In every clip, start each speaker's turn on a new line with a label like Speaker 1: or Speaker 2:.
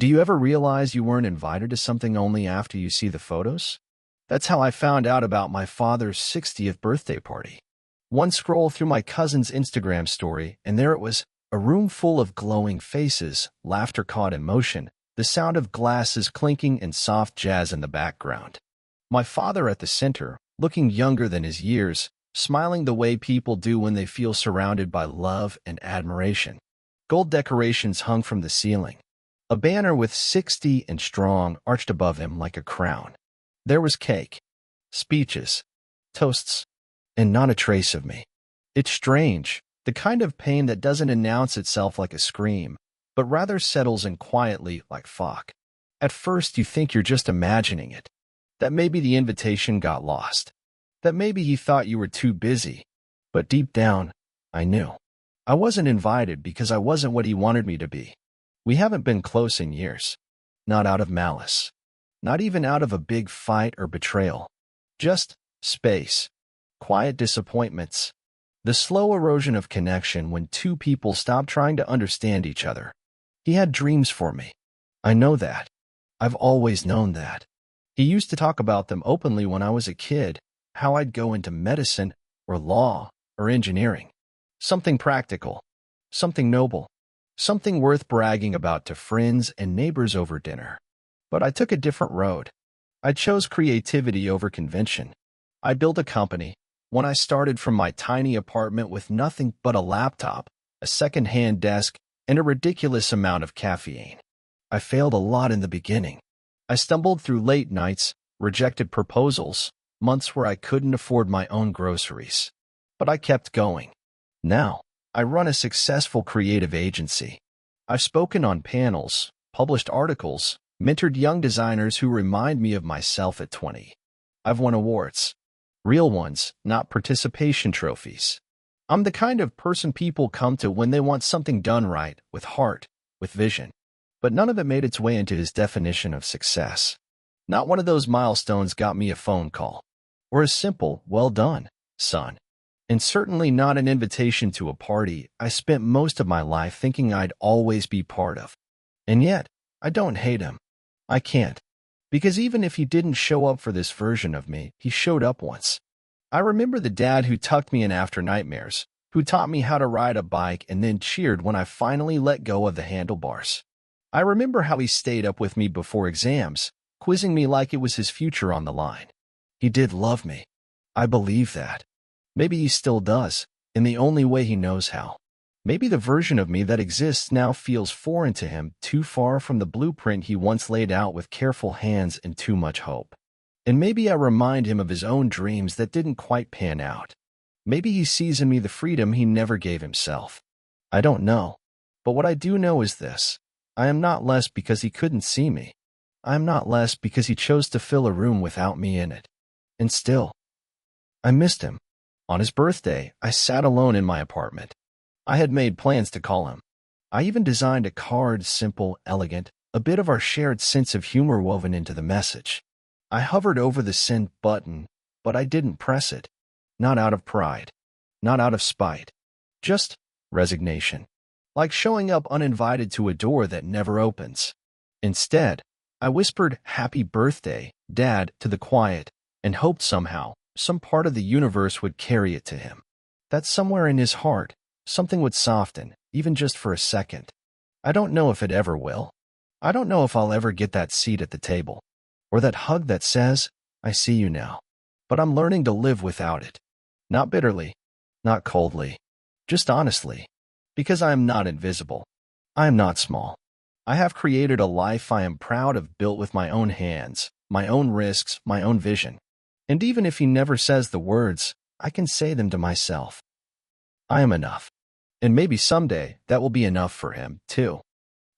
Speaker 1: Do you ever realize you weren't invited to something only after you see the photos? That's how I found out about my father's 60th birthday party. One scroll through my cousin's Instagram story, and there it was, a room full of glowing faces, laughter caught in motion, the sound of glasses clinking and soft jazz in the background. My father at the center, looking younger than his years, smiling the way people do when they feel surrounded by love and admiration. Gold decorations hung from the ceiling. A banner with 60 and strong arched above him like a crown. There was cake, speeches, toasts, and not a trace of me. It's strange, the kind of pain that doesn't announce itself like a scream, but rather settles in quietly like fog. At first you think you're just imagining it, that maybe the invitation got lost, that maybe he thought you were too busy, but deep down, I knew. I wasn't invited because I wasn't what he wanted me to be. We haven't been close in years. Not out of malice. Not even out of a big fight or betrayal. Just space. Quiet disappointments. The slow erosion of connection when two people stop trying to understand each other. He had dreams for me. I know that. I've always known that. He used to talk about them openly when I was a kid, how I'd go into medicine or law or engineering. Something practical. Something noble. Something worth bragging about to friends and neighbors over dinner. But I took a different road. I chose creativity over convention. I built a company. When I started from my tiny apartment with nothing but a laptop, a second-hand desk, and a ridiculous amount of caffeine. I failed a lot in the beginning. I stumbled through late nights, rejected proposals, months where I couldn't afford my own groceries. But I kept going. Now, I run a successful creative agency. I've spoken on panels, published articles, mentored young designers who remind me of myself at 20. I've won awards. Real ones, not participation trophies. I'm the kind of person people come to when they want something done right, with heart, with vision. But none of it made its way into his definition of success. Not one of those milestones got me a phone call. Or a simple, well done, son. And certainly not an invitation to a party I spent most of my life thinking I'd always be part of. And yet, I don't hate him. I can't. Because even if he didn't show up for this version of me, he showed up once. I remember the dad who tucked me in after nightmares, who taught me how to ride a bike and then cheered when I finally let go of the handlebars. I remember how he stayed up with me before exams, quizzing me like it was his future on the line. He did love me. I believe that. Maybe he still does, in the only way he knows how. Maybe the version of me that exists now feels foreign to him, too far from the blueprint he once laid out with careful hands and too much hope. And maybe I remind him of his own dreams that didn't quite pan out. Maybe he sees in me the freedom he never gave himself. I don't know. But what I do know is this. I am not less because he couldn't see me. I am not less because he chose to fill a room without me in it. And still, I missed him. On his birthday, I sat alone in my apartment. I had made plans to call him. I even designed a card, simple, elegant, a bit of our shared sense of humor woven into the message. I hovered over the send button, but I didn't press it. Not out of pride. Not out of spite. Just resignation. Like showing up uninvited to a door that never opens. Instead, I whispered, "Happy birthday, Dad," to the quiet, and hoped somehow, some part of the universe would carry it to him. That somewhere in his heart, something would soften, even just for a second. I don't know if it ever will. I don't know if I'll ever get that seat at the table, or that hug that says, "I see you now." But I'm learning to live without it. Not bitterly, not coldly, just honestly. Because I am not invisible. I am not small. I have created a life I am proud of, built with my own hands, my own risks, my own vision. And even if he never says the words, I can say them to myself. I am enough. And maybe someday that will be enough for him, too.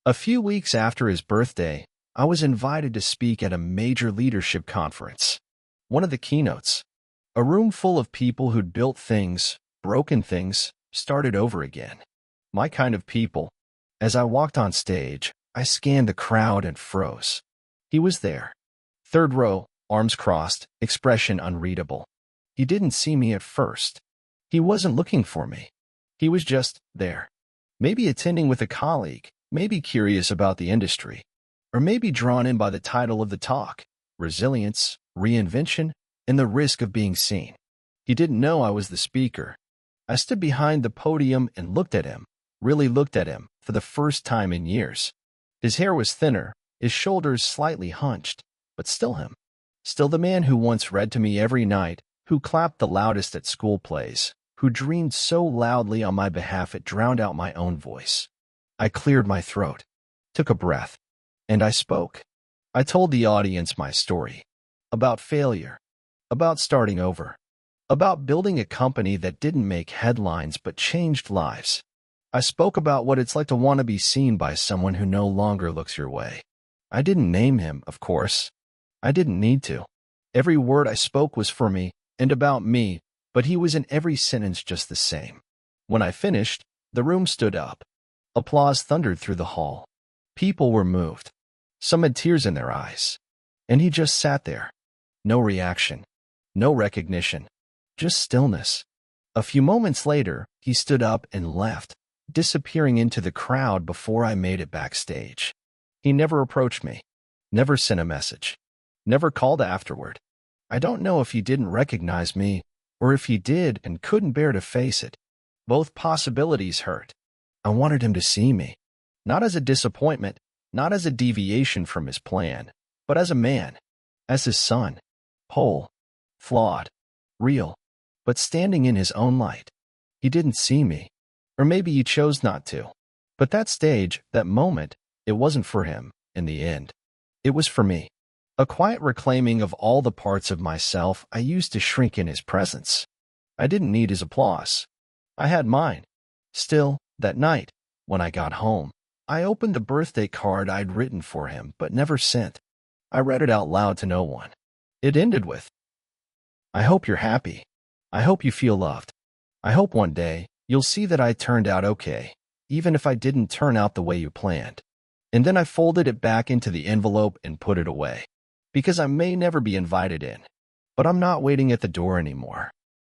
Speaker 1: A few weeks after his birthday, I was invited to speak at a major leadership conference. One of the keynotes. A room full of people who'd built things, broken things, started over again. My kind of people. As I walked on stage, I scanned the crowd and froze. He was there. Third row, arms crossed, expression unreadable. He didn't see me at first. He wasn't looking for me. He was just there. Maybe attending with a colleague, maybe curious about the industry. or maybe drawn in by the title of the talk, resilience, reinvention, and the risk of being seen. He didn't know I was the speaker. I stood behind the podium and looked at him, really looked at him, for the first time in years. His hair was thinner, his shoulders slightly hunched, but still him. Still the man who once read to me every night, who clapped the loudest at school plays, who dreamed so loudly on my behalf it drowned out my own voice. I cleared my throat, took a breath, and I spoke. I told the audience my story. About failure. About starting over. About building a company that didn't make headlines but changed lives. I spoke about what it's like to want to be seen by someone who no longer looks your way. I didn't name him, of course. I didn't need to. Every word I spoke was for me and about me, but he was in every sentence just the same. When I finished, the room stood up. Applause thundered through the hall. People were moved. Some had tears in their eyes. And he just sat there. No reaction. No recognition. Just stillness. A few moments later, he stood up and left, disappearing into the crowd before I made it backstage. He never approached me, never sent a message, never called afterward. I don't know if he didn't recognize me, or if he did and couldn't bear to face it. Both possibilities hurt. I wanted him to see me, not as a disappointment, not as a deviation from his plan, but as a man, as his son, whole, flawed, real, but standing in his own light. He didn't see me, or maybe he chose not to. But that stage, that moment, it wasn't for him, in the end. It was for me. A quiet reclaiming of all the parts of myself I used to shrink in his presence. I didn't need his applause. I had mine. Still, that night, when I got home, I opened the birthday card I'd written for him but never sent. I read it out loud to no one. It ended with, "I hope you're happy. I hope you feel loved. I hope one day you'll see that I turned out okay, even if I didn't turn out the way you planned." And then I folded it back into the envelope and put it away. Because I may never be invited in. But I'm not waiting at the door anymore.